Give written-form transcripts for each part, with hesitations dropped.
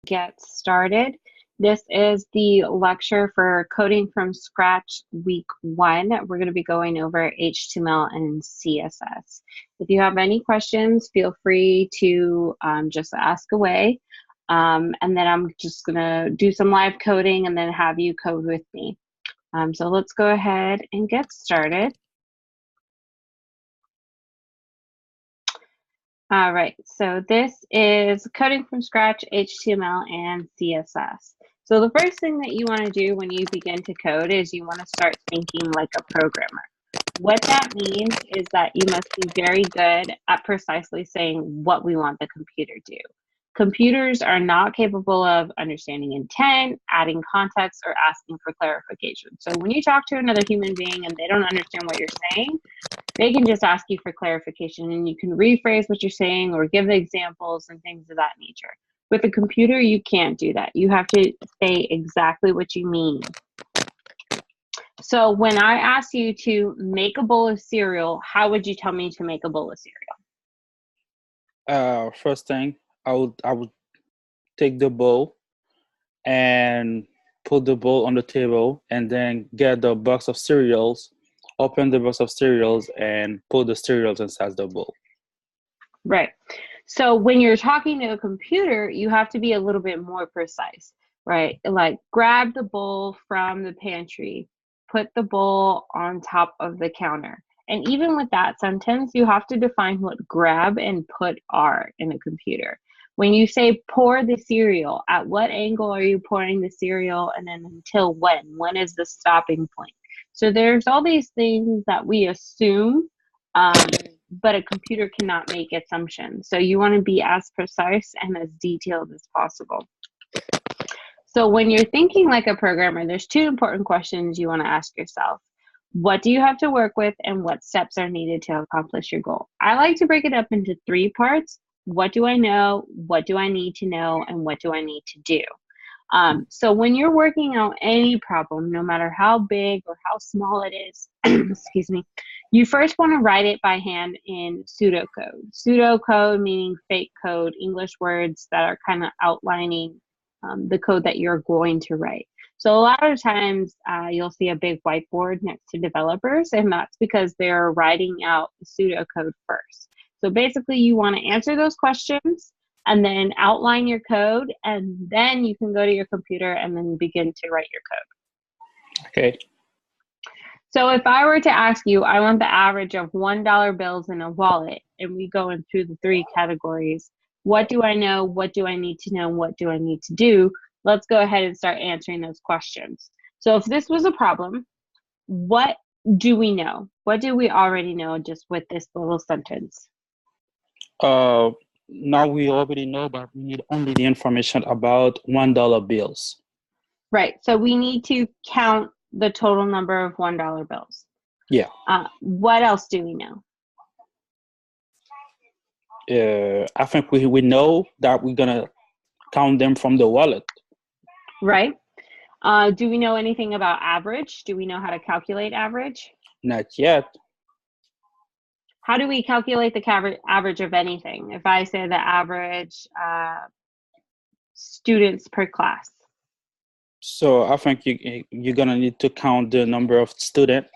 get started. This is the lecture for Coding from Scratch Week 1. We're going to be going over HTML and CSS. If you have any questions, feel free to just ask away. And then I'm just going to do some live coding and then have you code with me. So let's go ahead and get started. All right, so this is Coding from Scratch, HTML and CSS. So the first thing that you want to do when you begin to code is you want to start thinking like a programmer. What that means is that you must be very good at precisely saying what we want the computer to do. Computers are not capable of understanding intent, adding context, or asking for clarification. So when you talk to another human being and they don't understand what you're saying, they can just ask you for clarification and you can rephrase what you're saying or give examples and things of that nature. With a computer, you can't do that. You have to say exactly what you mean. So when I ask you to make a bowl of cereal, how would you tell me to make a bowl of cereal? First thing, I would take the bowl and put the bowl on the table and then get the box of cereals, open the box of cereals and put the cereals inside the bowl. Right. So when you're talking to a computer, you have to be a little bit more precise, right? Like grab the bowl from the pantry, put the bowl on top of the counter. And even with that sentence, you have to define what grab and put are in a computer. When you say pour the cereal, at what angle are you pouring the cereal and then until when? When is the stopping point? So there's all these things that we assume, but a computer cannot make assumptions. So you want to be as precise and as detailed as possible. So when you're thinking like a programmer, there's two important questions you want to ask yourself. What do you have to work with and what steps are needed to accomplish your goal? I like to break it up into 3 parts. What do I know? What do I need to know? And what do I need to do? So when you're working out any problem, no matter how big or how small it is, excuse me, you first want to write it by hand in pseudocode. Pseudocode meaning fake code, English words that are kind of outlining the code that you're going to write. So a lot of times you'll see a big whiteboard next to developers, and that's because they're writing out the pseudocode first. So basically you want to answer those questions and then outline your code, and then you can go to your computer and then begin to write your code. Okay. So if I were to ask you, I want the average of $1 bills in a wallet, and we go in through the 3 categories, what do I know, what do I need to know, what do I need to do? Let's go ahead and start answering those questions. So if this was a problem, what do we know? What do we already know just with this little sentence? Now we already know that we need only the information about $1 bills. Right, so we need to count the total number of $1 bills. Yeah. What else do we know? I think we know that we're gonna count them from the wallet. Right. Do we know anything about average? Do we know how to calculate average? Not yet. How do we calculate the average of anything? If I say the average students per class. So I think you're gonna need to count the number of students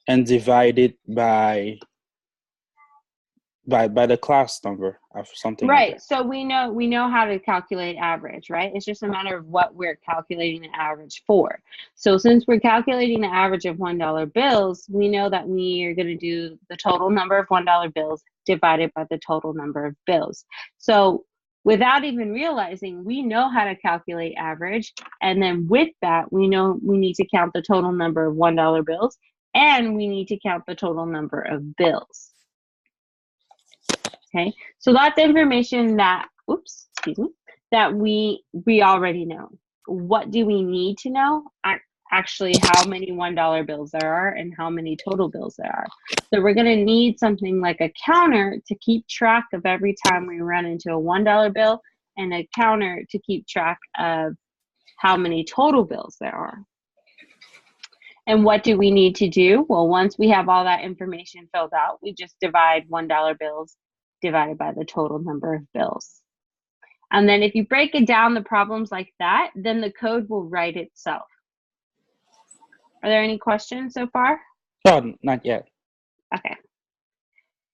and divide it by the class number or something. Right. Like that. So we know how to calculate average, right? It's just a matter of what we're calculating the average for. So since we're calculating the average of $1 bills, we know that we are going to do the total number of $1 bills divided by the total number of bills. So without even realizing, we know how to calculate average. And then with that, we know we need to count the total number of $1 bills, and we need to count the total number of bills. Okay, so that's information that, that we already know. What do we need to know? Actually, how many $1 bills there are and how many total bills there are. So we're gonna need something like a counter to keep track of every time we run into a $1 bill, and a counter to keep track of how many total bills there are. And what do we need to do? Well, once we have all that information filled out, we just divide $1 bills divided by the total number of bills. And then if you break it down, the problems like that, then the code will write itself. Are there any questions so far? Oh, not yet. Okay.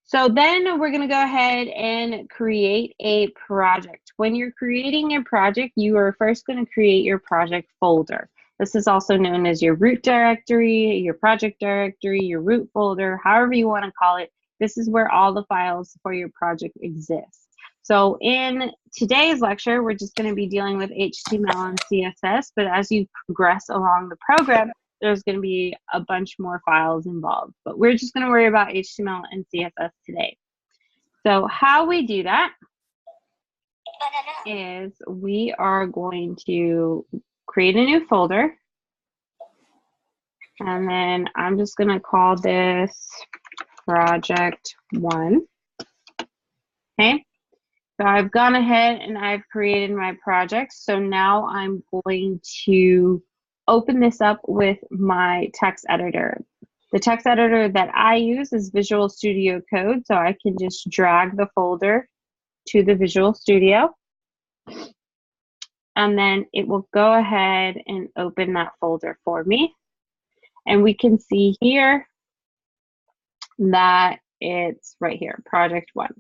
So then we're going to go ahead and create a project. When you're creating a project, you are first going to create your project folder. This is also known as your root directory, your project directory, your root folder, however you want to call it. This is where all the files for your project exist. So in today's lecture, we're just going to be dealing with HTML and CSS, but as you progress along the program, there's going to be a bunch more files involved, but we're just going to worry about HTML and CSS today. So how we do that is we are going to create a new folder, and then I'm just going to call this project 1. Okay, so I've gone ahead and I've created my project. So now I'm going to open this up with my text editor. The text editor that I use is Visual Studio Code, so I can just drag the folder to the Visual Studio, and then it will go ahead and open that folder for me. And we can see here that it's right here, project 1.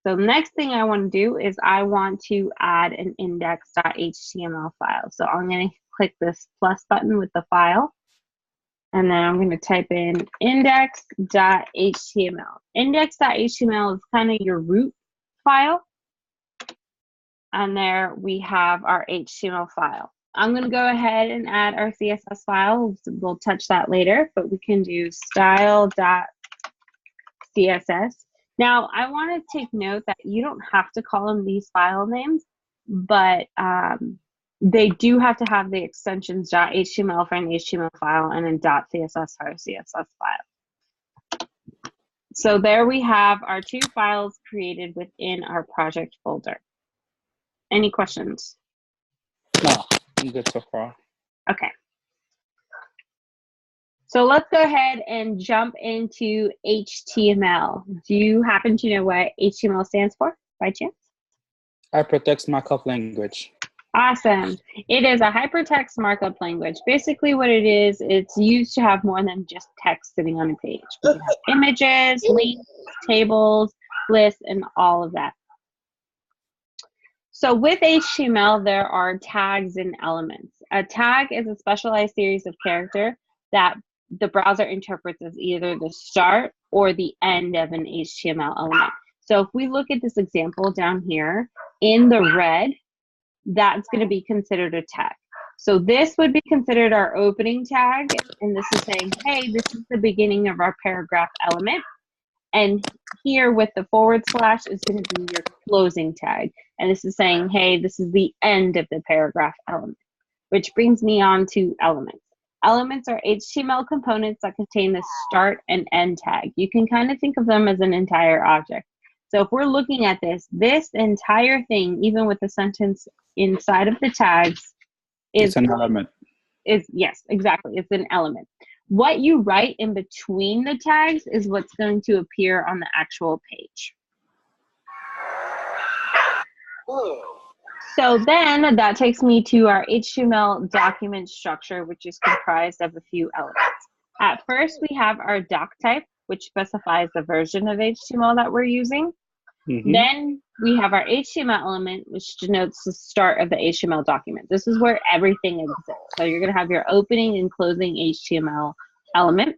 So the next thing I want to do is I want to add an index.html file. So I'm going to click this plus button with the file, and then I'm going to type in index.html. Index.html is kind of your root file, and there we have our HTML file. I'm going to go ahead and add our CSS file. We'll touch that later, but we can do style.css. Now, I want to take note that you don't have to call them these file names, but they do have to have the extensions .html for an HTML file and then .css for a CSS file. So there we have our 2 files created within our project folder. Any questions? No, I'm good so far. Okay. So let's go ahead and jump into HTML. Do you happen to know what HTML stands for by chance? Hypertext Markup Language. Awesome. It is a hypertext markup language. Basically what it is, it's used to have more than just text sitting on a page. We can have images, links, tables, lists, and all of that. So with HTML, there are tags and elements. A tag is a specialized series of characters that the browser interprets as either the start or the end of an HTML element. So if we look at this example down here, in the red, that's going to be considered a tag. So this would be considered our opening tag, and this is saying, hey, this is the beginning of our paragraph element. And here with the / is going to be your closing tag. And this is saying, hey, this is the end of the paragraph element, which brings me on to elements. Elements are HTML components that contain the start and end tag. You can kind of think of them as an entire object. So if we're looking at this entire thing, even with the sentence inside of the tags, It's an element. Yes, exactly. It's an element. What you write in between the tags is what's going to appear on the actual page. Whoa. So then that takes me to our HTML document structure, which is comprised of a few elements. At first, we have our doc type, which specifies the version of HTML that we're using. Mm-hmm. Then we have our HTML element, which denotes the start of the HTML document. This is where everything exists. So you're going to have your opening and closing HTML element.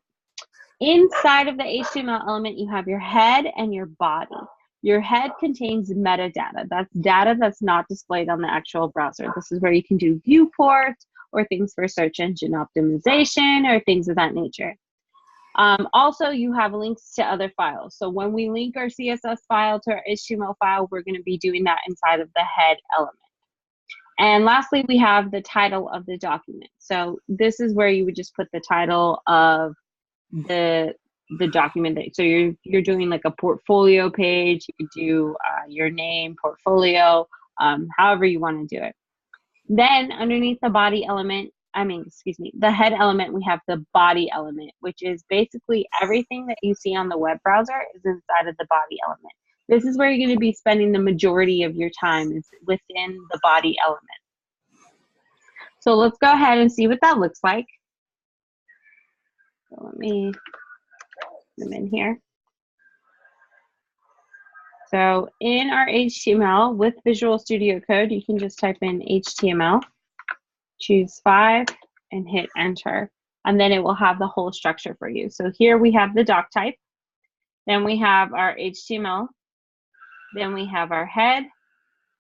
Inside of the HTML element, you have your head and your body. Your head contains metadata. That's data that's not displayed on the actual browser. This is where you can do viewports or things for search engine optimization or things of that nature. Also, you have links to other files. So when we link our CSS file to our HTML file, we're going to be doing that inside of the head element. And lastly, we have the title of the document. So this is where you would just put the title of the document. So you're doing like a portfolio page. You could do your name, portfolio, however you want to do it. Then underneath the body element, the head element, we have the body element, which is basically everything that you see on the web browser is inside of the body element. This is where you're going to be spending the majority of your time, is within the body element. So let's go ahead and see what that looks like. So let me zoom in here. So in our HTML with Visual Studio Code, you can just type in HTML, choose 5, and hit enter. And then it will have the whole structure for you. So here we have the doc type. Then we have our HTML. Then we have our head.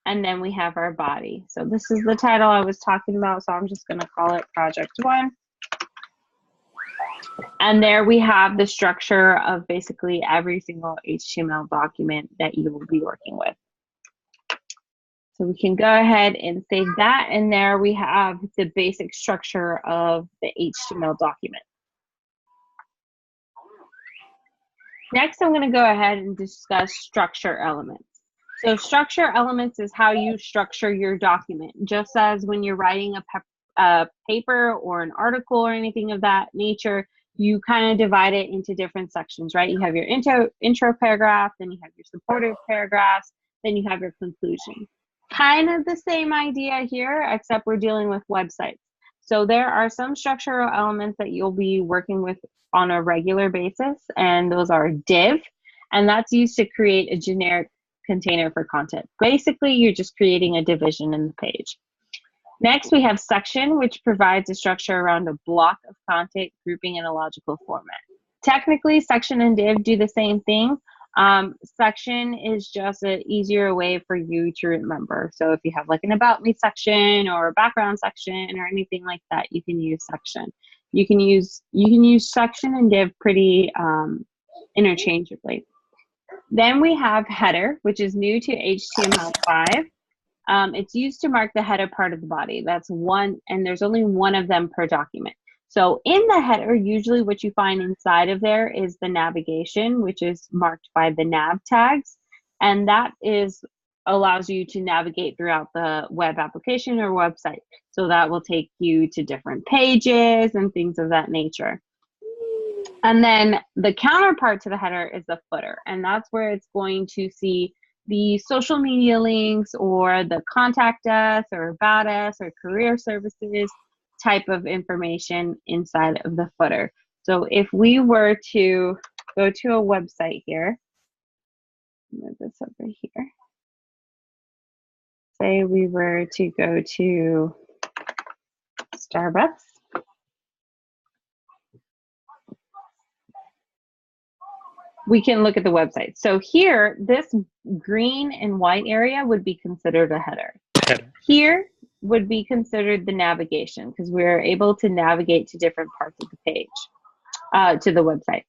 And then we have our body. So this is the title I was talking about. So I'm just going to call it Project 1. And there we have the structure of basically every single HTML document that you will be working with. So we can go ahead and save that. And there we have the basic structure of the HTML document. Next, I'm going to go ahead and discuss structure elements. So structure elements is how you structure your document, just as when you're writing a paper or an article or anything of that nature, you kind of divide it into different sections, right? You have your intro paragraph, then you have your supportive paragraphs, then you have your conclusion. Kind of the same idea here, except we're dealing with websites. So there are some structural elements that you'll be working with on a regular basis, and those are div, and that's used to create a generic container for content. Basically, you're just creating a division in the page. Next, we have section, which provides a structure around a block of content grouping in a logical format. Technically, section and div do the same thing. Section is just an easier way for you to remember. So if you have like an about me section or a background section or anything like that, you can use section. You can use section and div pretty interchangeably. Then we have header, which is new to HTML5. It's used to mark the header part of the body. That's one, and there's only one of them per document. So in the header, usually what you find inside of there is the navigation, which is marked by the nav tags. And that allows you to navigate throughout the web application or website. So that will take you to different pages and things of that nature. And then the counterpart to the header is the footer. And that's where it's going to see the social media links or the contact us or about us or career services type of information inside of the footer. So if we were to go to a website here, move this over here. Say we were to go to Starbucks. We can look at the website. So here, this green and white area would be considered a header. Here would be considered the navigation, because we're able to navigate to different parts of the page, to the website.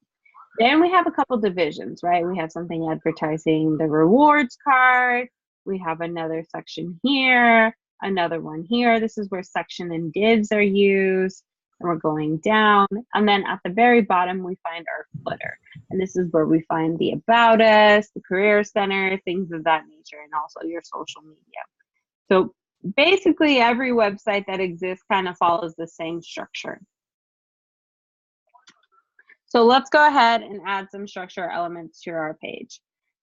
Then we have a couple divisions, right? We have something advertising the rewards card. We have another section here, another one here. This is where section and divs are used. And we're going down. And then at the very bottom, we find our footer. And this is where we find the about us, the career center, things of that nature, and also your social media. So basically every website that exists kind of follows the same structure. So let's go ahead and add some structure elements to our page.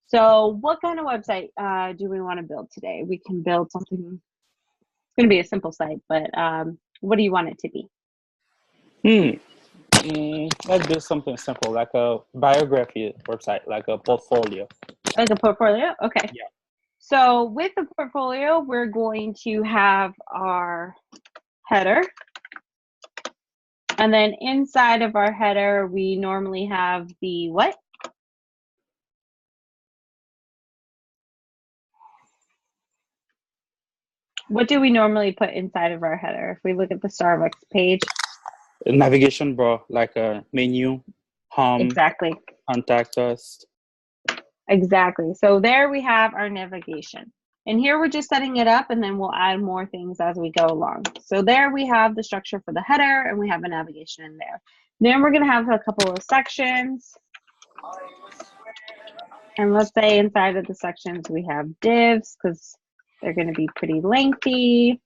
So what kind of website do we want to build today? We can build something, it's going to be a simple site, but what do you want it to be? Let's do something simple, like a biography website, like a portfolio. Like a portfolio? Okay. Yeah. So with the portfolio, we're going to have our header. And then inside of our header, we normally have the what? What do we normally put inside of our header? If we look at the Starbucks page. A navigation bar, like a menu, home, exactly. Contact us. Exactly. So there we have our navigation. And here we're just setting it up, and then we'll add more things as we go along. So there we have the structure for the header, and we have a navigation in there. Then we're going to have a couple of sections. And let's say inside of the sections we have divs, because they're going to be pretty lengthy.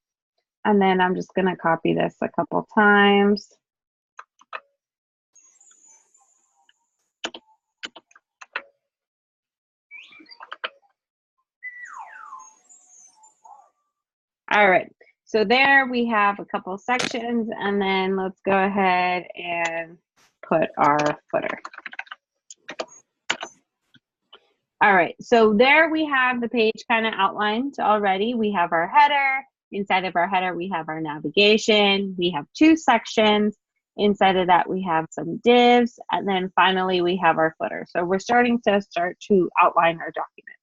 And then I'm just going to copy this a couple times. All right. So there we have a couple sections, and then let's go ahead and put our footer. All right, so there we have the page kind of outlined already. We have our header. Inside of our header, we have our navigation. We have 2 sections. Inside of that, we have some divs. And then finally, we have our footer. So we're starting to outline our document.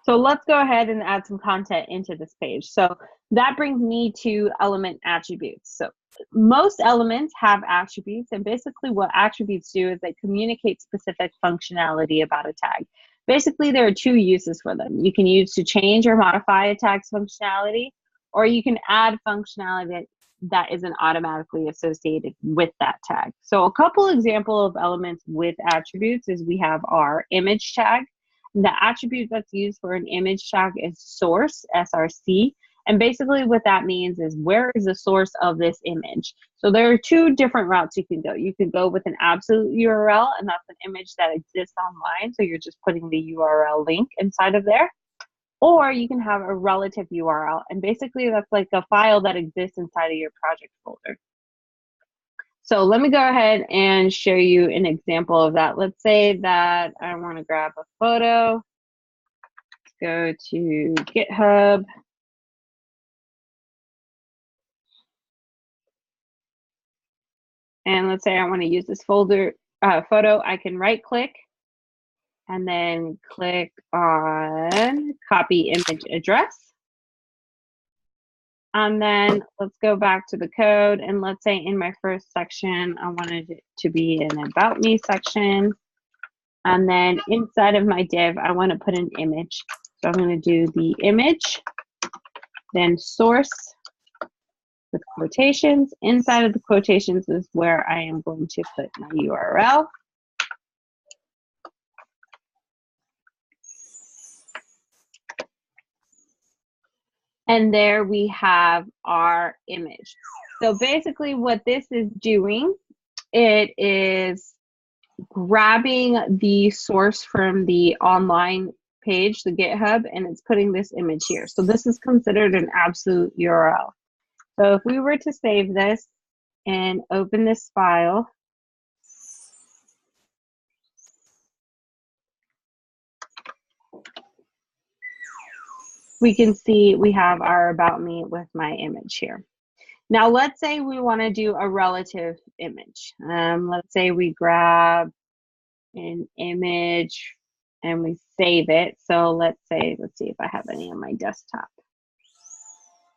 So let's go ahead and add some content into this page. So that brings me to element attributes. So most elements have attributes, and basically what attributes do is they communicate specific functionality about a tag. Basically, there are 2 uses for them. You can use to change or modify a tag's functionality, or you can add functionality that isn't automatically associated with that tag. So a couple examples of elements with attributes is we have our image tag. The attribute that's used for an image tag is source, SRC. And basically what that means is where is the source of this image? So there are 2 different routes you can go. You can go with an absolute URL, and that's an image that exists online. So you're just putting the URL link inside of there. Or you can have a relative URL. And basically that's like a file that exists inside of your project folder. So let me go ahead and show you an example of that. Let's say that I want to grab a photo. Go to GitHub. And let's say I want to use this photo. I can right click and then click on copy image address. And then let's go back to the code, and let's say in my first section, I wanted it to be an about me section. And then inside of my div, I want to put an image. So I'm going to do the image, then source with quotations. Inside of the quotations is where I am going to put my URL. And there we have our image. So basically what this is doing, it is grabbing the source from the online page, the GitHub, and it's putting this image here. So this is considered an absolute URL. So if we were to save this and open this file, we can see we have our about me with my image here. Now let's say we want to do a relative image. Let's say we grab an image and we save it. So let's see if I have any on my desktop.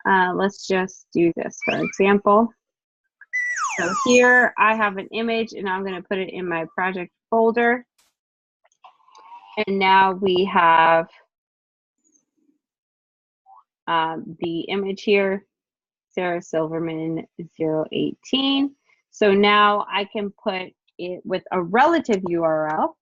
Let's just do this for example. So here I have an image and I'm going to put it in my project folder. And now we have the image here, Sarah Silverman 018. So now I can put it with a relative URL,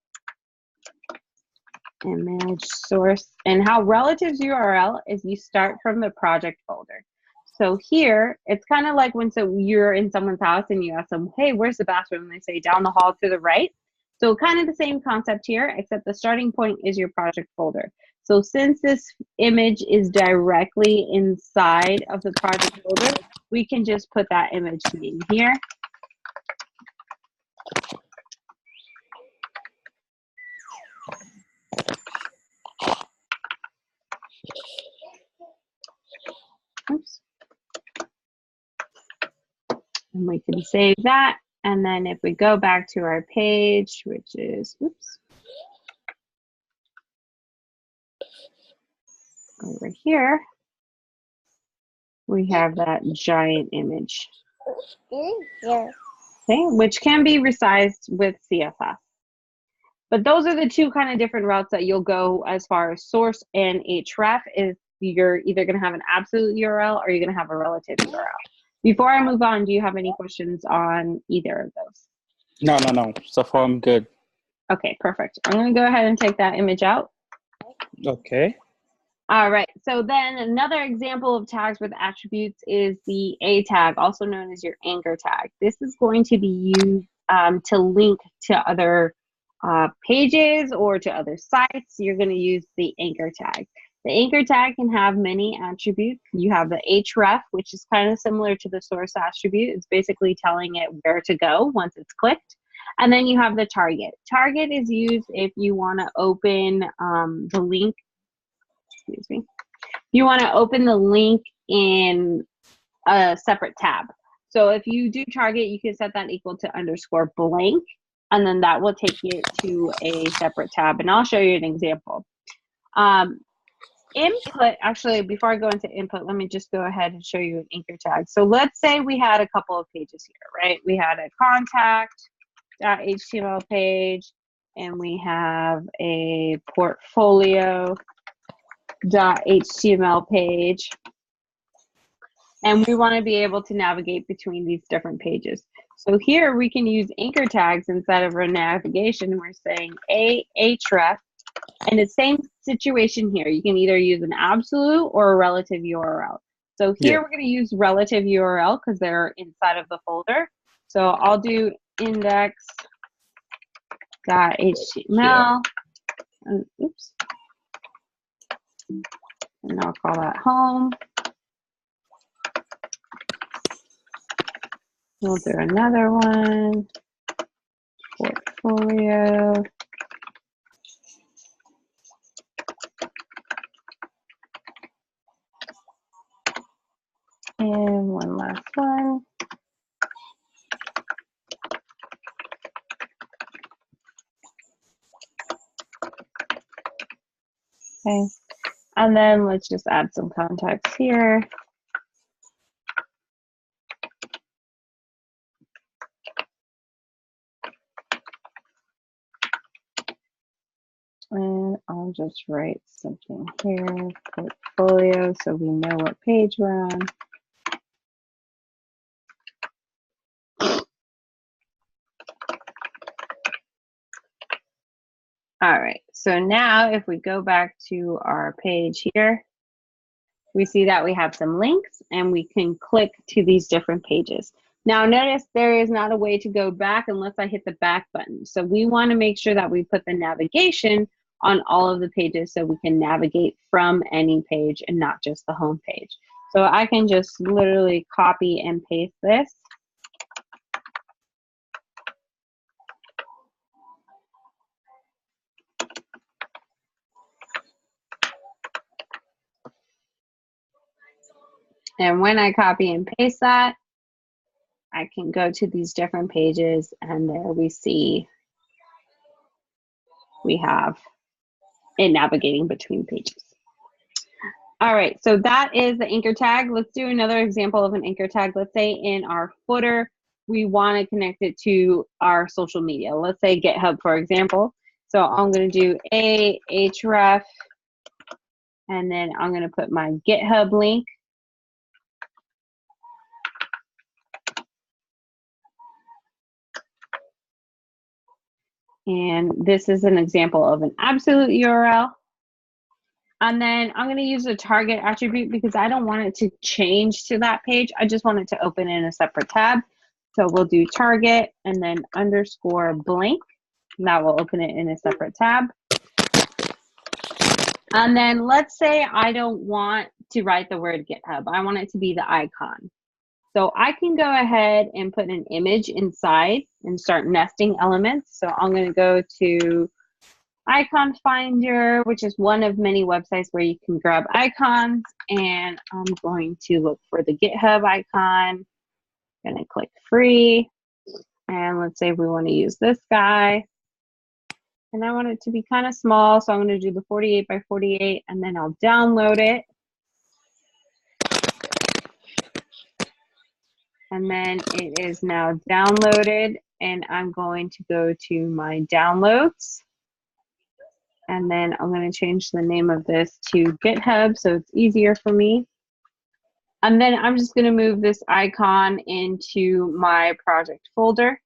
image source. And how relatives URL is you start from the project folder. So here, it's kind of like when you're in someone's house and you ask them, hey, where's the bathroom? And they say down the hall to the right. So kind of the same concept here, except the starting point is your project folder. So since this image is directly inside of the project folder, we can just put that image name here. Oops. And we can save that. And then if we go back to our page, which is, oops, over here, we have that giant image, okay, which can be resized with CSS. But those are the 2 kind of different routes that you'll go as far as source and href. Is you're either going to have an absolute URL or you're going to have a relative URL. Before I move on, do you have any questions on either of those? No. So far, I'm good. Okay, perfect. I'm going to go ahead and take that image out. Okay. All right, so then another example of tags with attributes is the A tag, also known as your anchor tag. This is going to be used to link to other pages or to other sites. You're going to use the anchor tag. The anchor tag can have many attributes. You have the href, which is kind of similar to the source attribute. It's basically telling it where to go once it's clicked. And then you have the target. Target is used if you want to open the link. Excuse me. You want to open the link in a separate tab. So if you do target, you can set that equal to _blank, and then that will take you to a separate tab. And I'll show you an example. Input, actually, before I go into input, let me just go ahead and show you an anchor tag. So let's say we had a couple of pages here, right? We had a contact.html page, and we have a portfolio.html page. And we want to be able to navigate between these different pages. So here we can use anchor tags instead of our navigation. We're saying href. And the same situation here. You can either use an absolute or a relative URL. So here we're going to use relative URL because they're inside of the folder. So I'll do index.html. Oops. And I'll call that home. We'll do another one. Portfolio. And one last one. Okay. And then let's just add some context here. And I'll just write something here, portfolio, so we know what page we're on. All right, so now if we go back to our page here, we see that we have some links and we can click to these different pages. Now notice there is not a way to go back unless I hit the back button. So we want to make sure that we put the navigation on all of the pages so we can navigate from any page and not just the home page. So I can just literally copy and paste this. And when I copy and paste that, I can go to these different pages and there we see we have it navigating between pages. All right, so that is the anchor tag. Let's do another example of an anchor tag. Let's say in our footer, we want to connect it to our social media. Let's say GitHub, for example. So I'm going to do a href, and then I'm going to put my GitHub link. And this is an example of an absolute URL. And then I'm going to use a target attribute because I don't want it to change to that page. I just want it to open in a separate tab. So we'll do target and then _blank. And that will open it in a separate tab. And then let's say I don't want to write the word GitHub. I want it to be the icon. So I can go ahead and put an image inside and start nesting elements. So I'm going to go to Icon Finder, which is one of many websites where you can grab icons. And I'm going to look for the GitHub icon. I'm going to click free. And let's say we want to use this guy. And I want it to be kind of small. So I'm going to do the 48 by 48 and then I'll download it. And then it is now downloaded and I'm going to go to my downloads. And then I'm going to change the name of this to GitHub so it's easier for me. And then I'm just going to move this icon into my project folder.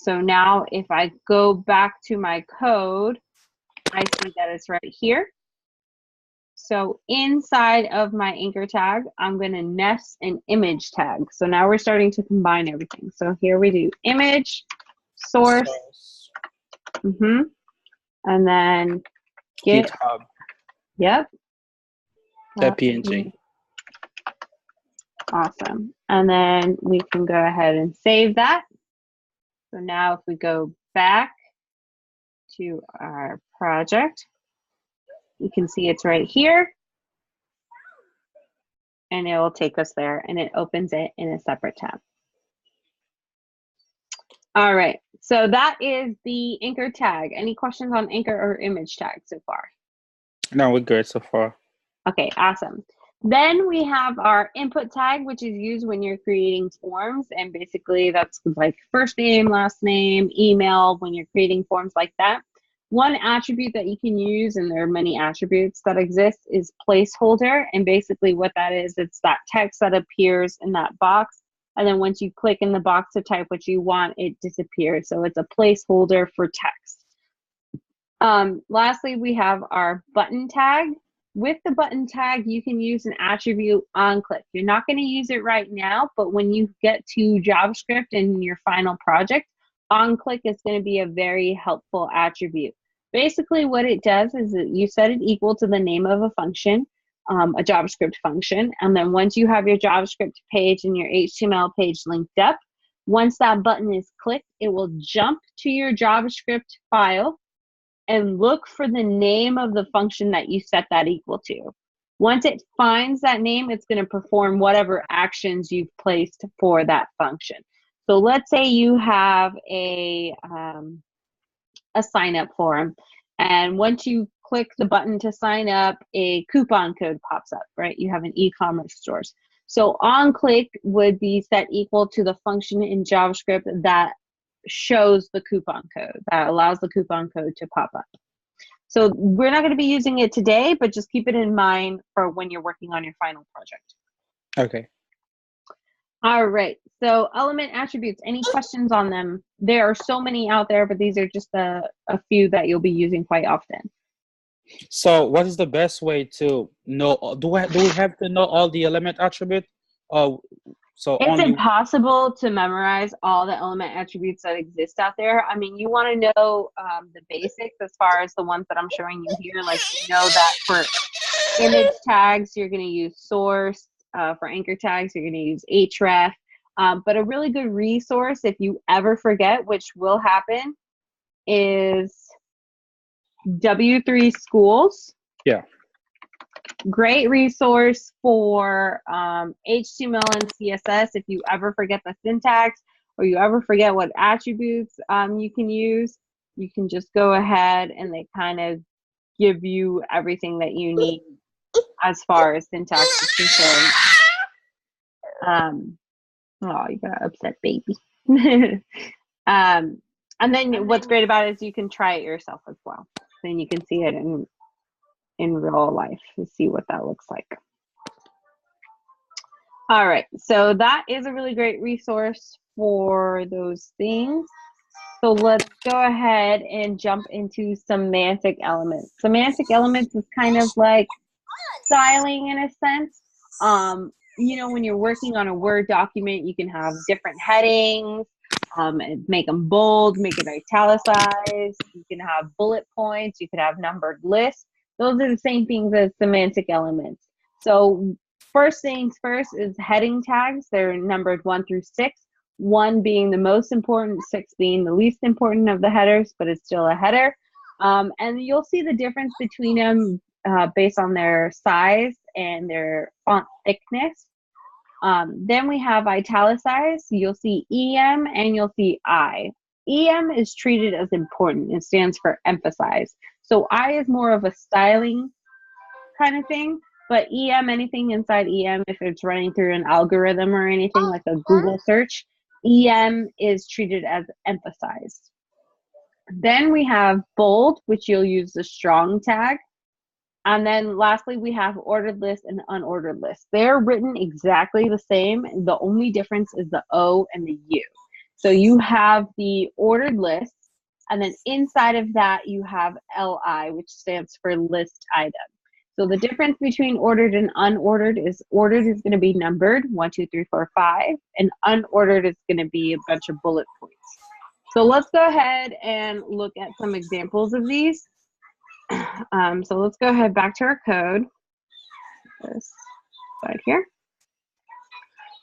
So now if I go back to my code, I see that it's right here. So inside of my anchor tag, I'm going to nest an image tag. So now we're starting to combine everything. So here we do image, source, and then GitHub. Yep. That PNG. Awesome. And then we can go ahead and save that. So now if we go back to our project, you can see it's right here. And it will take us there, and it opens it in a separate tab. All right, so that is the anchor tag. Any questions on anchor or image tag so far? No, we're good so far. Okay, awesome. Then we have our input tag, which is used when you're creating forms. And basically that's like first name, last name, email, when you're creating forms like that. One attribute that you can use, and there are many attributes that exist, is placeholder. And basically what that is, it's that text that appears in that box. And then once you click in the box to type what you want, it disappears. So it's a placeholder for text. Lastly, we have our button tag. With the button tag, you can use an attribute onClick. You're not going to use it right now, but when you get to JavaScript in your final project, onClick is going to be a very helpful attribute. Basically, what it does is that you set it equal to the name of a function, a JavaScript function, and then once you have your JavaScript page and your HTML page linked up, once that button is clicked, it will jump to your JavaScript file and look for the name of the function that you set that equal to. Once it finds that name, it's going to perform whatever actions you've placed for that function. So let's say you have a sign up form, and once you click the button to sign up, a coupon code pops up, right? You have an e-commerce store. So onClick would be set equal to the function in JavaScript that shows the coupon code, that allows the coupon code to pop up. So we're not going to be using it today, but just keep it in mind for when you're working on your final project. Okay. All right, so element attributes, any questions on them? There are so many out there, but these are just a few that you'll be using quite often. So what is the best way to know, do we have to know all the element attribute? So it's only impossible to memorize all the element attributes that exist out there. I mean, you want to know the basics as far as the ones that I'm showing you here. Like, you know that for image tags, you're going to use source. For anchor tags, you're going to use href. But a really good resource, if you ever forget, which will happen, is W3 Schools. Yeah. Great resource for HTML and CSS. If you ever forget the syntax or you ever forget what attributes you can use, you can just go ahead and they kind of give you everything that you need as far as syntax is concerned. Oh, you got an upset baby. And then what's great about it is you can try it yourself as well. Then you can see it in real life to see what that looks like. All right, so that is a really great resource for those things. So let's go ahead and jump into semantic elements. Semantic elements is kind of like styling in a sense. You know, when you're working on a Word document, you can have different headings, make them bold, make it italicized. You can have bullet points. You could have numbered lists. Those are the same things as semantic elements. So first things first is heading tags. They're numbered 1 through 6, 1 being the most important, 6 being the least important of the headers, but it's still a header. And you'll see the difference between them based on their size and their font thickness. Then we have italicized. You'll see EM and you'll see I. EM is treated as important. It stands for emphasize. So I is more of a styling kind of thing, but EM, anything inside EM, if it's running through an algorithm or anything like a Google search, EM is treated as emphasized. Then we have bold, which you'll use the strong tag. And then lastly, we have ordered list and unordered list. They're written exactly the same. The only difference is the O and the U. So you have the ordered list, and then inside of that, you have LI, which stands for list item. So the difference between ordered and unordered is ordered is going to be numbered 1, 2, 3, 4, 5, and unordered is going to be a bunch of bullet points. So let's go ahead and look at some examples of these. So let's go ahead back to our code. This side here.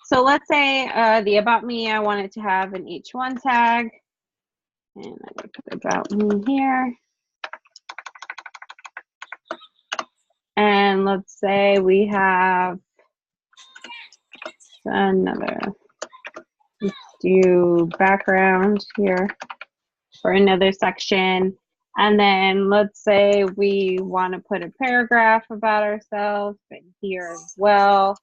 So let's say the about me, I want it to have an H1 tag. And I'm going to put about me here. And let's say we have another, let's do background here for another section. And then let's say we want to put a paragraph about ourselves here as well.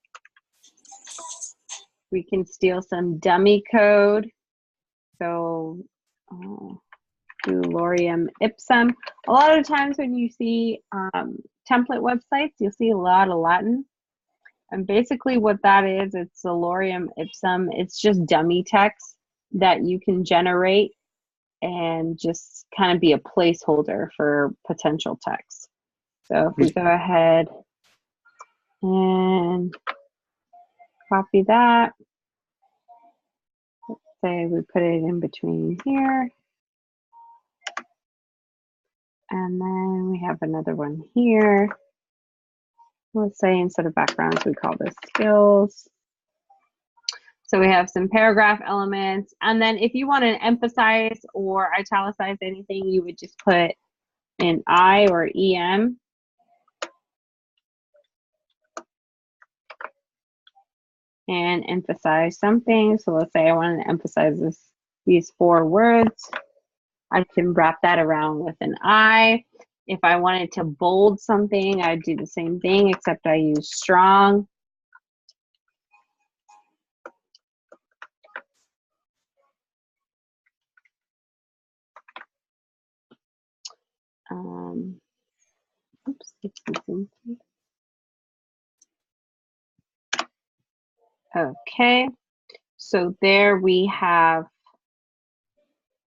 We can steal some dummy code. So do lorem ipsum. A lot of times when you see template websites, you'll see a lot of Latin. And basically what that is, it's a lorem ipsum. It's just dummy text that you can generate and just kind of be a placeholder for potential text. So if we go ahead and copy that, let's say we put it in between here. And then we have another one here. Let's say instead of backgrounds, we call this skills. So we have some paragraph elements. And then if you want to emphasize or italicize anything, you would just put an I or EM. And emphasize something. So let's say I want to emphasize these 4 words. I can wrap that around with an I. If I wanted to bold something, I'd do the same thing, except I use strong. Oops. Okay, so there we have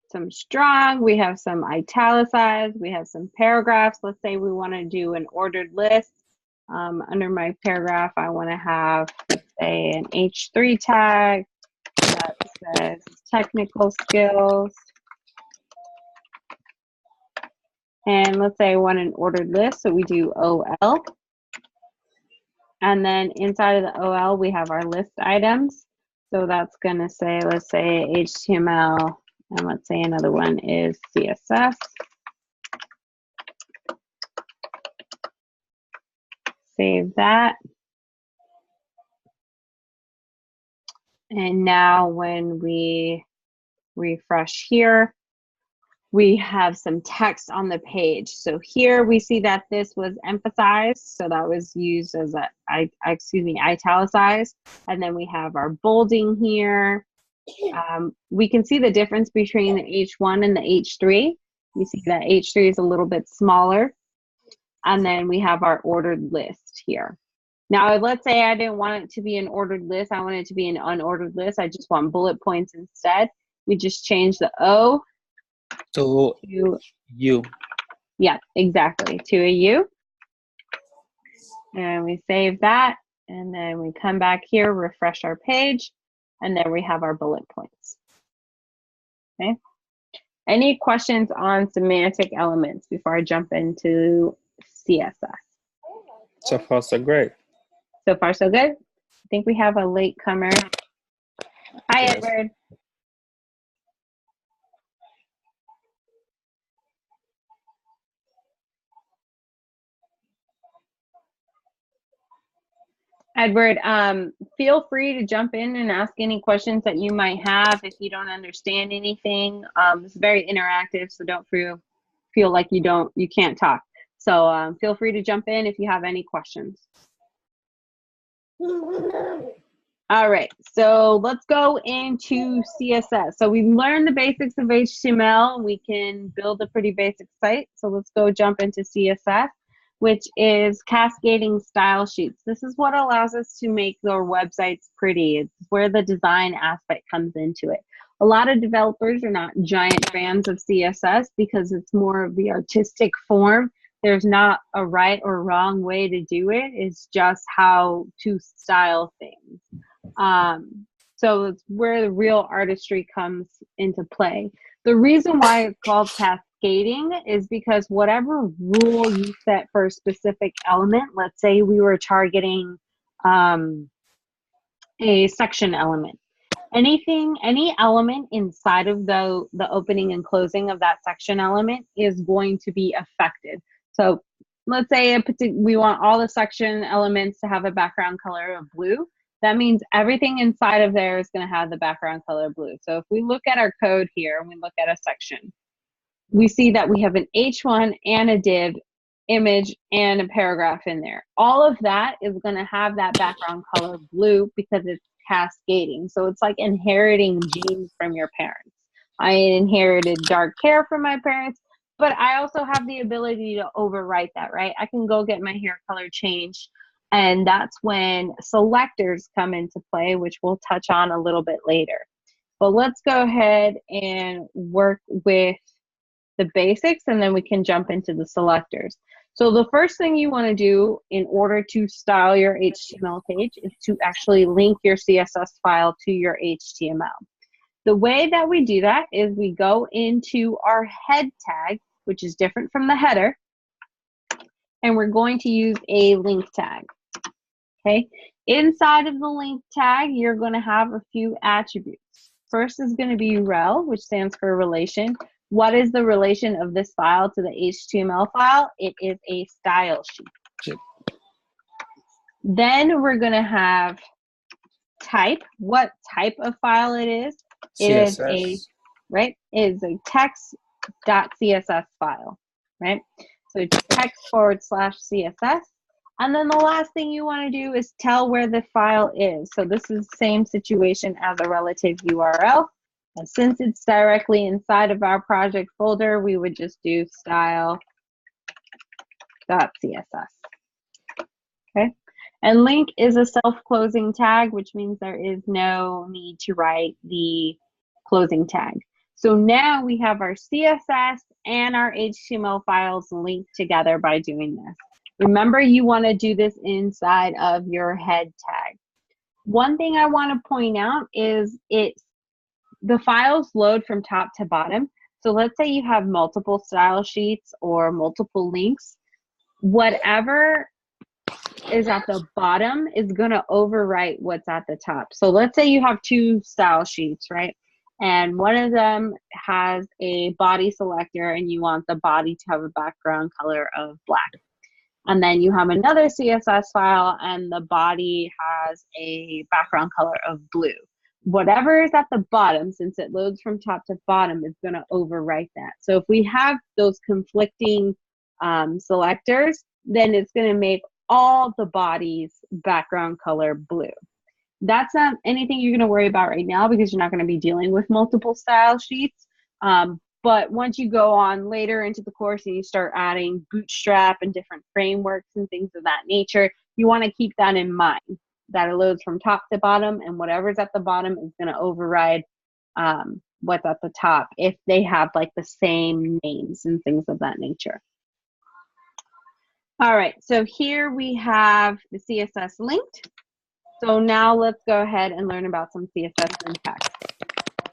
some strong, we have some italicized, we have some paragraphs. Let's say we want to do an ordered list. Under my paragraph, I want to have, let's say, an H3 tag that says technical skills. And let's say I want an ordered list, so we do OL. And then inside of the OL, we have our list items. So that's going to say, let's say HTML, and let's say another one is CSS. Save that. And now when we refresh here, we have some text on the page. So here we see that this was emphasized. So that was used as italicized. And then we have our bolding here. We can see the difference between the H1 and the H3. You see that H3 is a little bit smaller. And then we have our ordered list here. Now, let's say I didn't want it to be an ordered list. I want it to be an unordered list. I just want bullet points instead. We just change the O to U. Yeah, exactly, to a U. And we save that. And then we come back here, refresh our page, and then we have our bullet points. Okay. Any questions on semantic elements before I jump into CSS? So far, so great. So far, so good. I think we have a late comer. Hi, yes. Edward. Edward, feel free to jump in and ask any questions that you might have if you don't understand anything. It's very interactive, so don't feel like you can't talk. So feel free to jump in if you have any questions. All right, so let's go into CSS. So we've learned the basics of HTML. We can build a pretty basic site. So let's go jump into CSS, which is cascading style sheets. This is what allows us to make our websites pretty. It's where the design aspect comes into it. A lot of developers are not giant fans of CSS because it's more of the artistic form. There's not a right or wrong way to do it. It's just how to style things. So it's where the real artistry comes into play. The reason why it's called cascading is because whatever rule you set for a specific element, let's say we were targeting a section element. Any element inside of the opening and closing of that section element is going to be affected. So let's say we want all the section elements to have a background color of blue. That means everything inside of there is going to have the background color blue. So if we look at our code here and we look at a section, we see that we have an H1 and a div, image, and a paragraph in there. All of that is going to have that background color blue because it's cascading. So it's like inheriting genes from your parents. I inherited dark hair from my parents, but I also have the ability to overwrite that, right? I can go get my hair color changed, and that's when selectors come into play, which we'll touch on a little bit later. But let's go ahead and work with the basics, and then we can jump into the selectors. So the first thing you want to do in order to style your HTML page is to actually link your CSS file to your HTML. The way that we do that is we go into our head tag, which is different from the header, and we're going to use a link tag. Okay, inside of the link tag, you're going to have a few attributes. First is going to be rel, which stands for relation. What is the relation of this file to the HTML file? It is a style sheet. Then we're going to have type, what type of file it is. It is a, right? It is a text.css file, right? So text/CSS. And then the last thing you want to do is tell where the file is. So this is the same situation as a relative URL. And since it's directly inside of our project folder, we would just do style.css. Okay. And link is a self-closing tag, which means there is no need to write the closing tag. So now we have our CSS and our HTML files linked together by doing this. Remember, you want to do this inside of your head tag. One thing I want to point out is the files load from top to bottom. So let's say you have multiple style sheets or multiple links. Whatever is at the bottom is going to overwrite what's at the top. So let's say you have two style sheets, right? And one of them has a body selector and you want the body to have a background color of black. And then you have another CSS file and the body has a background color of blue. Whatever is at the bottom, since it loads from top to bottom, is going to overwrite that. So if we have those conflicting selectors, then it's going to make all the body's background color blue. That's not anything you're going to worry about right now because you're not going to be dealing with multiple style sheets. But once you go on later into the course and you start adding Bootstrap and different frameworks and things of that nature, you want to keep that in mind, that it loads from top to bottom, and whatever's at the bottom is going to override what's at the top if they have like the same names and things of that nature. All right, so here we have the CSS linked. So now let's go ahead and learn about some CSS syntax.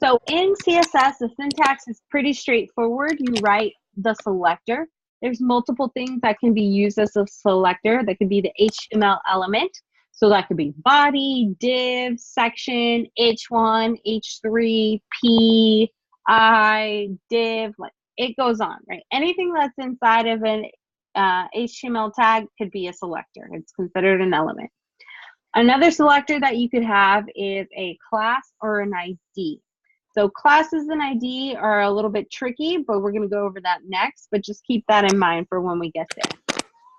So in CSS, the syntax is pretty straightforward. You write the selector. There's multiple things that can be used as a selector. That could be the HTML element. So that could be body, div, section, H1, H3, P, I, div, like it goes on, right? Anything that's inside of an HTML tag could be a selector. It's considered an element. Another selector that you could have is a class or an ID. So classes and ID are a little bit tricky, but we're going to go over that next, but just keep that in mind for when we get there.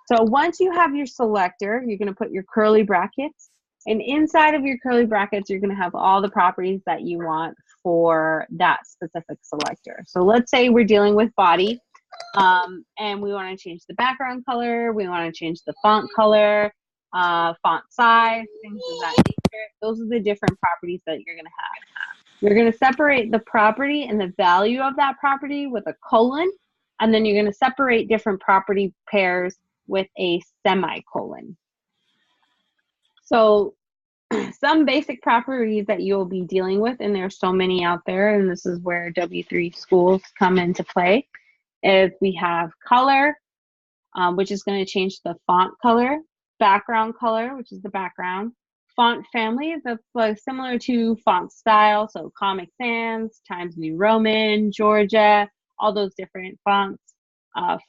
So once you have your selector, you're going to put your curly brackets, and inside of your curly brackets, you're going to have all the properties that you want for that specific selector. So let's say we're dealing with body, and we want to change the background color, we want to change the font color, font size, things of that nature. Those are the different properties that you're going to have. You're going to separate the property and the value of that property with a colon, and then you're going to separate different property pairs with a semicolon. So some basic properties that you'll be dealing with, and there's so many out there, and this is where W3 schools come into play, is we have color, which is going to change the font color, background color, which is the background, font family, that's like similar to font style, so Comic Sans, Times New Roman, Georgia, all those different fonts.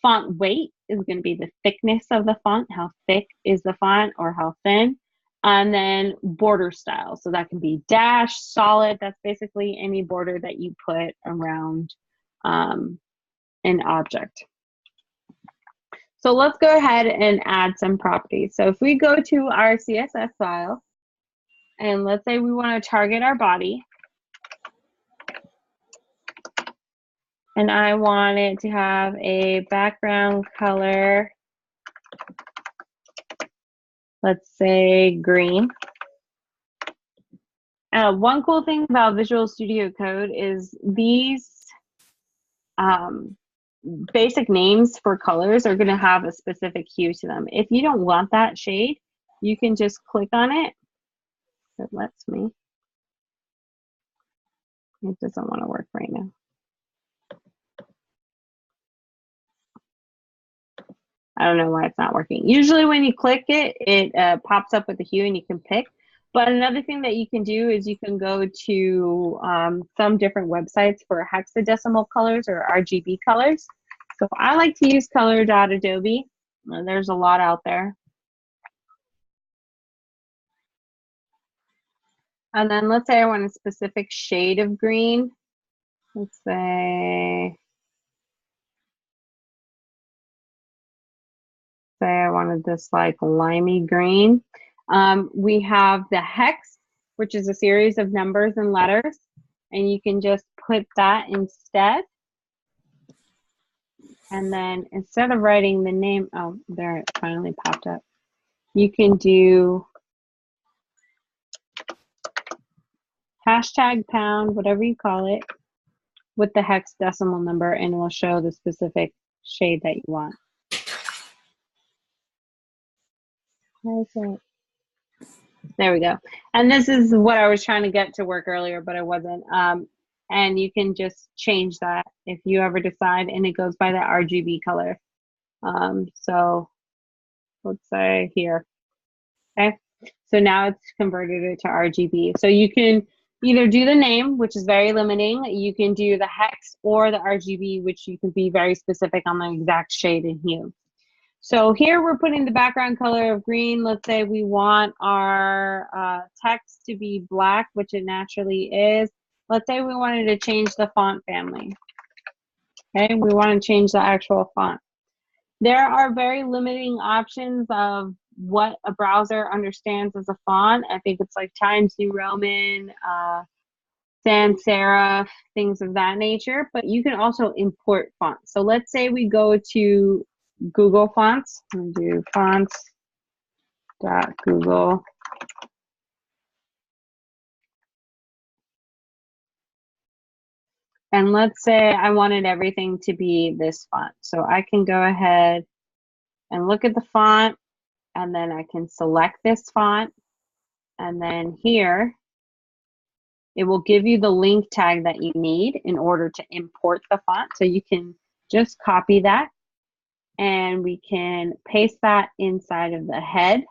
Font weight is going to be the thickness of the font, how thick is the font or how thin. And then border style, so that can be dash, solid, that's basically any border that you put around an object. So let's go ahead and add some properties. So if we go to our CSS file, and let's say we want to target our body, and I want it to have a background color, let's say green. One cool thing about Visual Studio Code is these basic names for colors are going to have a specific hue to them. If you don't want that shade, you can just click on it. It lets me. It doesn't want to work right now. I don't know why it's not working. Usually when you click it, it pops up with a hue and you can pick. But another thing that you can do is you can go to some different websites for hexadecimal colors or RGB colors. So I like to use color.adobe. There's a lot out there. And then let's say I want a specific shade of green. Let's say I wanted this like limey green. We have the hex, which is a series of numbers and letters, and you can just put that instead. And then instead of writing the name, oh, there it finally popped up. You can do hashtag pound, whatever you call it, with the hex decimal number, and it will show the specific shade that you want. There we go. And this is what I was trying to get to work earlier, but I wasn't. And you can just change that if you ever decide, and it goes by the RGB color. So let's say here. Okay. So now it's converted it to RGB. So you can either do the name, which is very limiting. You can do the hex or the RGB, which you can be very specific on the exact shade and hue. So here we're putting the background color of green. Let's say we want our text to be black, which it naturally is. Let's say we wanted to change the font family. Okay, we want to change the actual font. There are very limiting options of what a browser understands as a font. I think it's like Times New Roman, sans serif, things of that nature, but you can also import fonts. So let's say we go to Google Fonts and do fonts.google. And let's say I wanted everything to be this font. So I can go ahead and look at the font, and then I can select this font. And then here, it will give you the link tag that you need in order to import the font. So you can just copy that, and we can paste that inside of the head.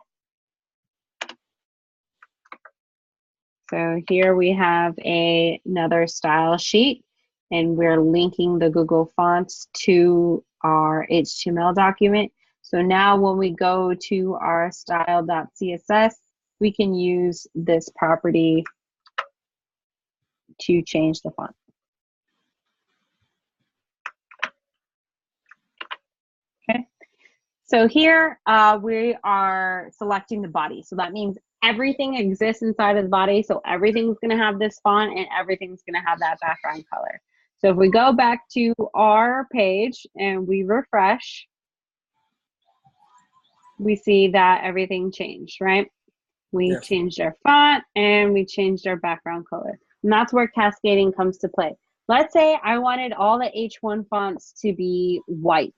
So here we have another style sheet, and we're linking the Google Fonts to our HTML document. So now when we go to our style.css, we can use this property to change the font. Okay. So here we are selecting the body. So that means everything exists inside of the body. So everything's going to have this font, and everything's going to have that background color. So if we go back to our page and we refresh, we see that everything changed, right? We changed our font and we changed our background color. And that's where cascading comes to play. Let's say I wanted all the H1 fonts to be white,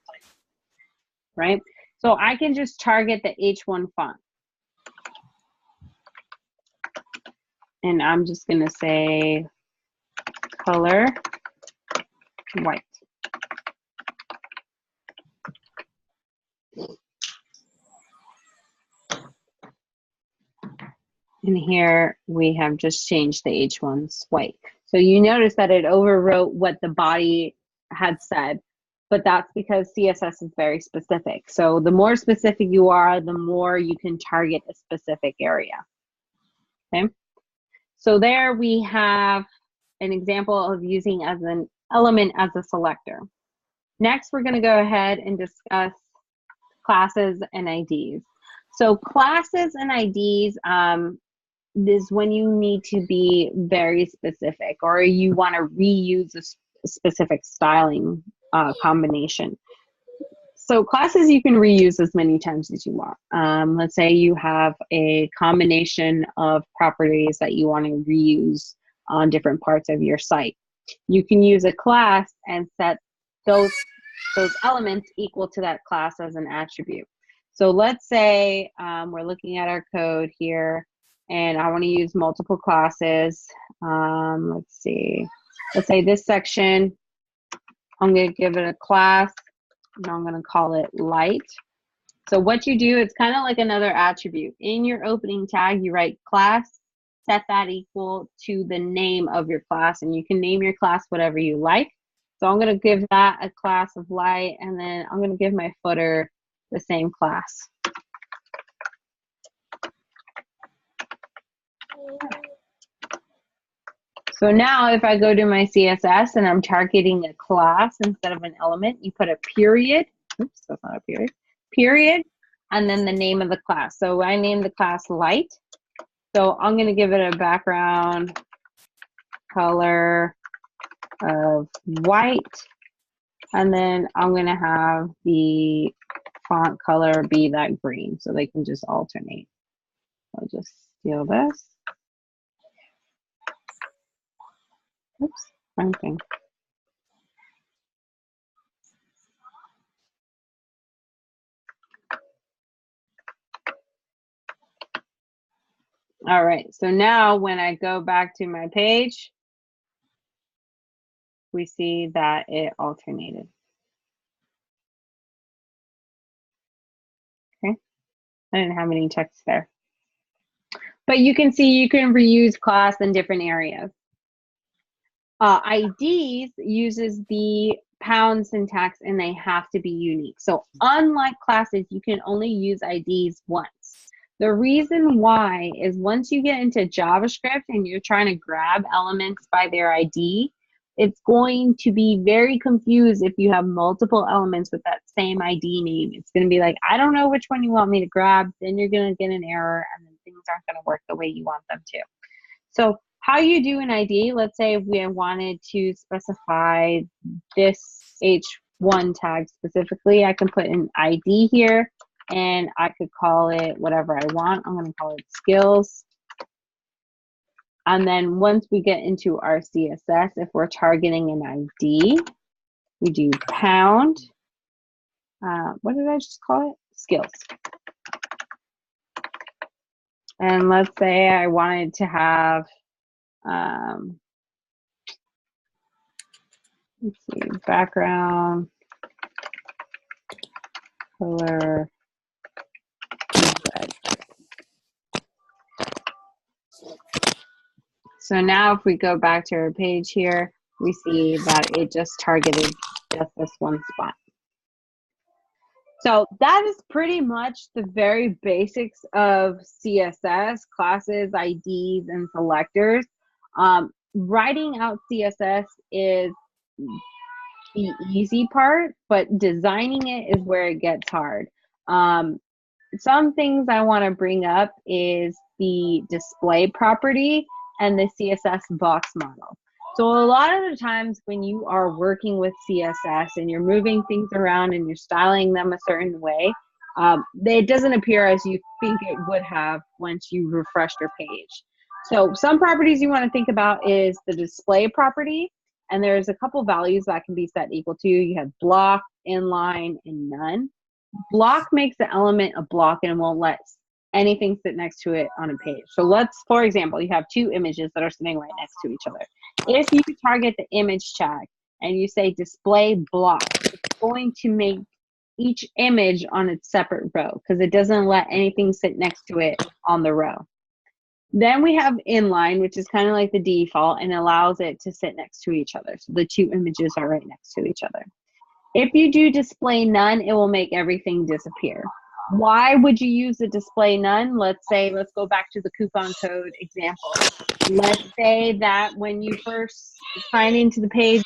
right? So I can just target the H1 font. And I'm just going to say color white. And here we have just changed the H1's white. So you notice that it overwrote what the body had said, but that's because CSS is very specific. So the more specific you are, the more you can target a specific area. Okay. So there we have an example of using as an element as a selector. Next, we're going to go ahead and discuss classes and IDs. So classes and IDs is when you need to be very specific, or you want to reuse a specific styling combination. So classes you can reuse as many times as you want. Let's say you have a combination of properties that you want to reuse on different parts of your site. You can use a class and set those elements equal to that class as an attribute. So let's say we're looking at our code here, and I want to use multiple classes. Let's see. Let's say this section, I'm going to give it a class, and I'm going to call it light. So what you do, it's kind of like another attribute. In your opening tag, you write class, set that equal to the name of your class, and you can name your class whatever you like. So I'm going to give that a class of light, and then I'm going to give my footer the same class. So now if I go to my CSS and I'm targeting a class instead of an element, you put a period. Oops, that's not a period. Period, and then the name of the class. So I named the class light. So I'm going to give it a background color of white, and then I'm going to have the font color be that green, so they can just alternate. I'll just steal this. Oops, wrong thing. All right, so now when I go back to my page, we see that it alternated. Okay, I didn't have any text there. But you can see you can reuse class in different areas. IDs uses the pound syntax, and they have to be unique. So unlike classes, you can only use IDs once. The reason why is once you get into JavaScript and you're trying to grab elements by their ID, it's going to be very confused if you have multiple elements with that same ID name. It's going to be like, I don't know which one you want me to grab. Then you're going to get an error, and then things aren't going to work the way you want them to. So how you do an ID, let's say if we wanted to specify this H1 tag specifically, I can put an ID here, and I could call it whatever I want. I'm going to call it skills. And then once we get into our CSS, if we're targeting an ID, we do pound. What did I just call it? Skills. And let's say I wanted to have, let's see, background color red. So now if we go back to our page here, we see that it just targeted just this one spot. So that is pretty much the very basics of CSS, classes, IDs, and selectors. Writing out CSS is the easy part, but designing it is where it gets hard. Some things I want to bring up is the display property and the CSS box model. So a lot of the times when you are working with CSS and you're moving things around and you're styling them a certain way, it doesn't appear as you think it would have once you refresh your page. So some properties you want to think about is the display property, and there's a couple values that can be set equal to. You have block, inline, and none. Block makes the element a block and won't let anything sit next to it on a page. So let's, for example, you have two images that are sitting right next to each other. If you target the image tag and you say display block, it's going to make each image on its separate row because it doesn't let anything sit next to it on the row. Then we have inline, which is kind of like the default and allows it to sit next to each other. So the two images are right next to each other. If you do display none, it will make everything disappear. Why would you use the display none? Let's go back to the coupon code example. Let's say that when you first sign into the page,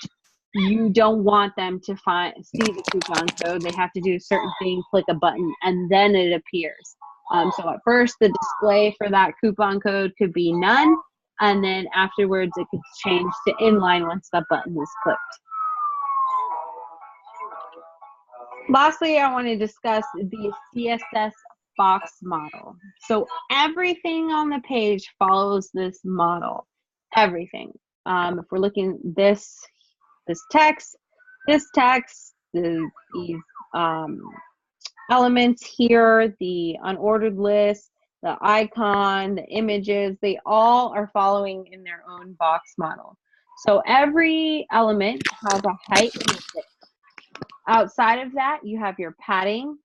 you don't want them to see the coupon code. They have to do a certain thing, click a button, and then it appears. So at first, the display for that coupon code could be none, and then afterwards, it could change to inline once the button is clicked. Lastly, I want to discuss the CSS box model. So everything on the page follows this model. Everything. If we're looking this text, these elements here, the unordered list, the icon, the images, they all are following in their own box model. So every element has a height and a width. Outside of that, you have your padding.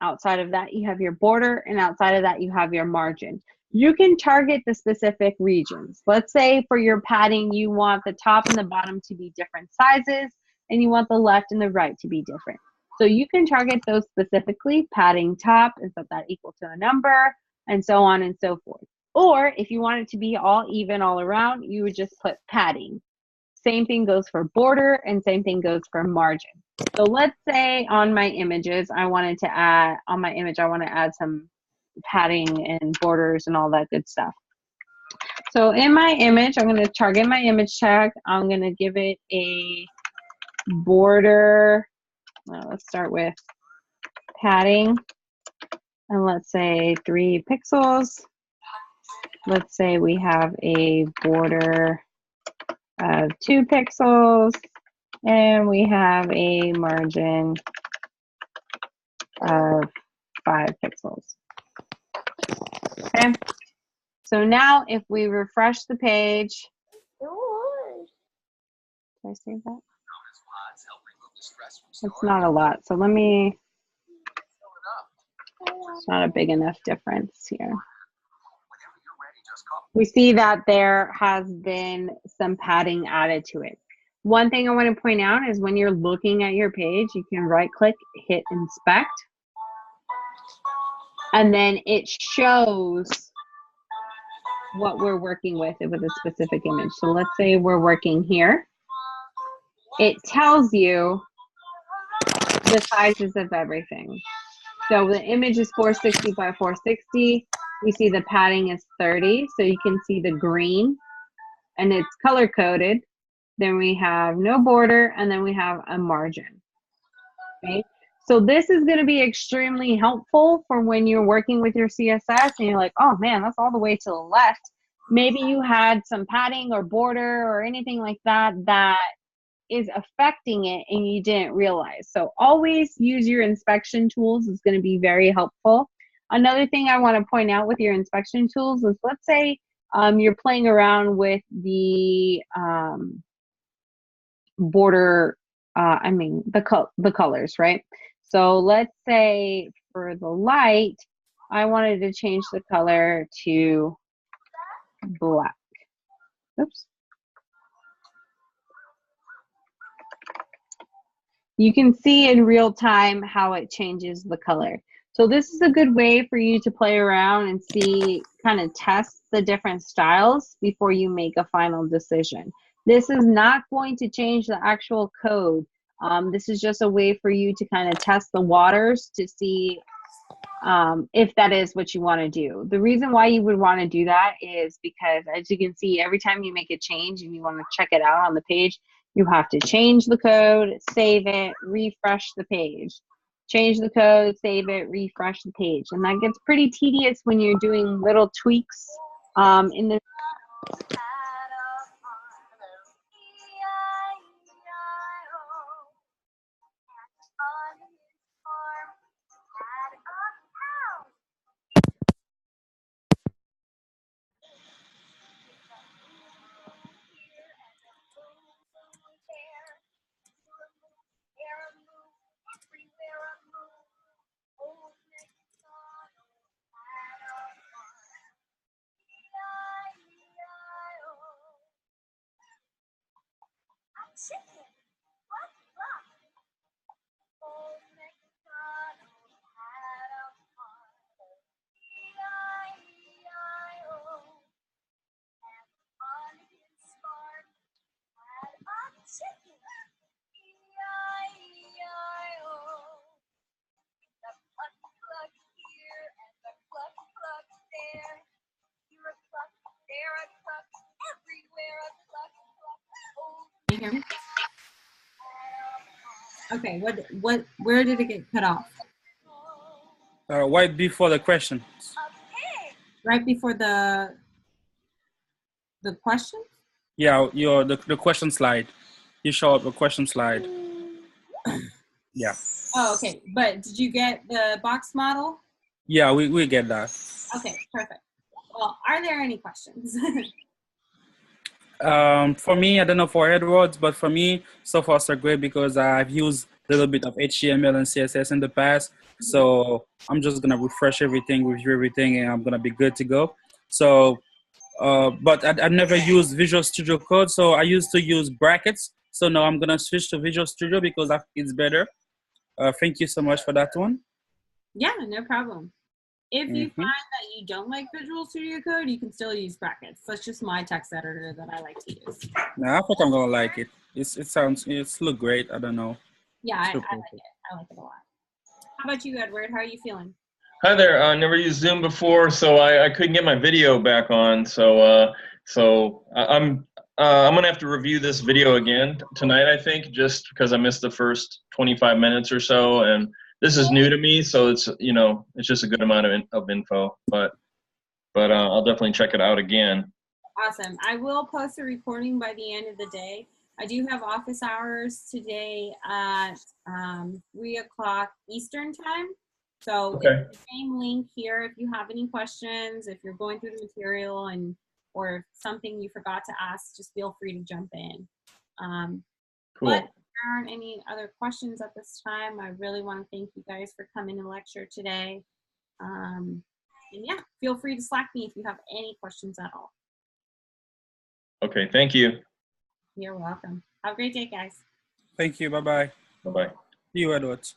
Outside of that, you have your border. And outside of that, you have your margin. You can target the specific regions. Let's say for your padding, you want the top and the bottom to be different sizes, and you want the left and the right to be different. So you can target those specifically, padding top and set that equal to a number, and so on and so forth. Or if you want it to be all even all around, you would just put padding. Same thing goes for border, and same thing goes for margin. So let's say on my images, I want to add some padding and borders and all that good stuff. So in my image, I'm going to target my image tag. I'm going to give it a border. Let's start with padding. And let's say 3 pixels. Let's say we have a border of 2 pixels. And we have a margin of 5 pixels. Okay. So now if we refresh the page, did I save that? It's not a lot. So let me, it's not a big enough difference here. We see that there has been some padding added to it. One thing I want to point out is when you're looking at your page, you can right click, hit inspect, and then it shows what we're working with a specific image. So let's say we're working here. It tells you the sizes of everything. So the image is 460 by 460. We see the padding is 30. So you can see the green and it's color coded. Then we have no border, and then we have a margin. Okay. So this is going to be extremely helpful for when you're working with your CSS and you're like, oh man, that's all the way to the left. Maybe you had some padding or border or anything like that that is affecting it and you didn't realize. So always use your inspection tools. It's going to be very helpful. Another thing I want to point out with your inspection tools is, let's say you're playing around with the border, the colors, right? So let's say for the light, I wanted to change the color to black. Oops. You can see in real time how it changes the color. So this is a good way for you to play around and see, kind of test the different styles before you make a final decision. This is not going to change the actual code. This is just a way for you to kind of test the waters to see if that is what you want to do. The reason why you would want to do that is because, as you can see, every time you make a change and you want to check it out on the page, you have to change the code, save it, refresh the page. Change the code, save it, refresh the page. And that gets pretty tedious when you're doing little tweaks in the chicken. Cluck, cluck. Old MacDonald had a farm. E-I-E-I-O. And on his farm had a chicken. E-I-E-I-O. The cluck cluck here and the cluck cluck there. Here a cluck, there a cluck, everywhere a cluck cluck. Can you hear me? Okay, where did it get cut off? Right before the question. Right before the question? Yeah, the question slide. You show up a question slide. Yeah. Oh, okay. But did you get the box model? Yeah, we get that. Okay, perfect. Well, are there any questions? For me, I don't know for Edwards, but for me, so far so great because I've used a little bit of HTML and CSS in the past. So I'm just gonna refresh everything, review everything, and I'm gonna be good to go. So, but I've never used Visual Studio Code, so I used to use brackets. So now I'm gonna switch to Visual Studio because I think it's better. Thank you so much for that one. Yeah, no problem. If you Mhm. find that you don't like Visual Studio Code, you can still use brackets. That's just my text editor that I like to use. No, I think I'm gonna like it. It's look great. I don't know. Yeah, I It's like it. I like it a lot. How about you, Edward? How are you feeling? Hi there. I never used Zoom before, so I couldn't get my video back on. So I'm gonna have to review this video again tonight, I think, just because I missed the first 25 minutes or so, and this is new to me, so it's just a good amount of info. But I'll definitely check it out again. Awesome. I will post a recording by the end of the day. I do have office hours today at 3 o'clock Eastern time. So Okay. it's the same link here. If you have any questions, if you're going through the material or something you forgot to ask, just feel free to jump in. Cool. But if there aren't any other questions at this time, I really want to thank you guys for coming to lecture today. And yeah, feel free to Slack me if you have any questions at all. Okay. Thank you. You're welcome. Have a great day, guys. Thank you. Bye bye. Bye bye. See you, Edwards.